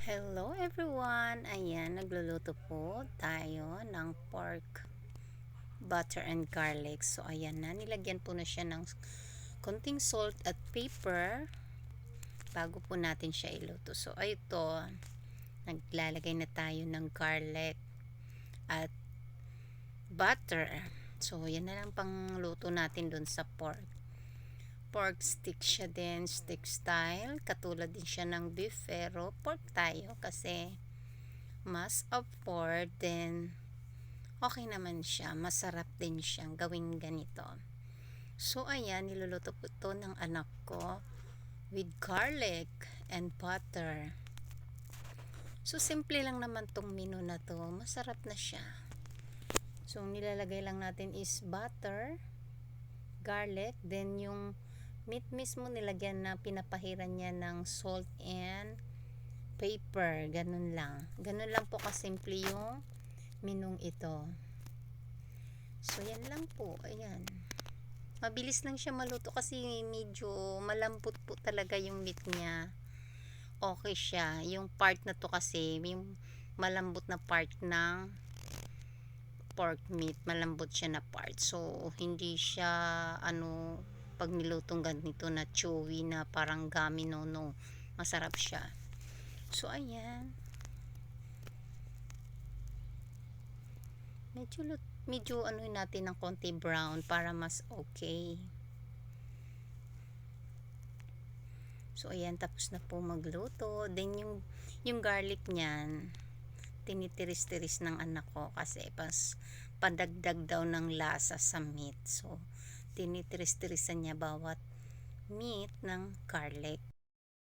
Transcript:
Hello everyone! Ayan, nagluluto po tayo ng pork butter and garlic. So ayan na, nilagyan po na siya ng konting salt at pepper bago po natin siya iluto. So ito, naglalagay na tayo ng garlic at butter. So yan na lang pang luto natin dun sa pork stick siya din, stick style, katulad din siya ng beef, pero pork tayo kasi mas afford, then okay naman siya, masarap din siyang gawing ganito. So ayan, niluluto po ito ng anak ko with garlic and butter. So simple lang naman tong menu na to, masarap na siya. So nilalagay lang natin is butter, garlic, then yung meat mismo nilagyan na, pinapahiran niya ng salt and pepper, ganun lang po kasimple yung minong ito. So yan lang po, ayan, mabilis lang siya maluto kasi medyo malambot po talaga yung meat niya. Okay siya, yung part na to kasi yung malambot na part ng pork meat, malambot siya na part, so hindi siya pag nilutong ganito na chewy na parang gummy, no, masarap siya. So ayan, medyo natin ng konti brown para mas okay. So ayan, tapos na po magluto. Then yung garlic niyan, tinitiris-tiris ng anak ko kasi padagdag daw ng lasa sa meat. So tinitiris-tirisan niya bawat meat ng garlic.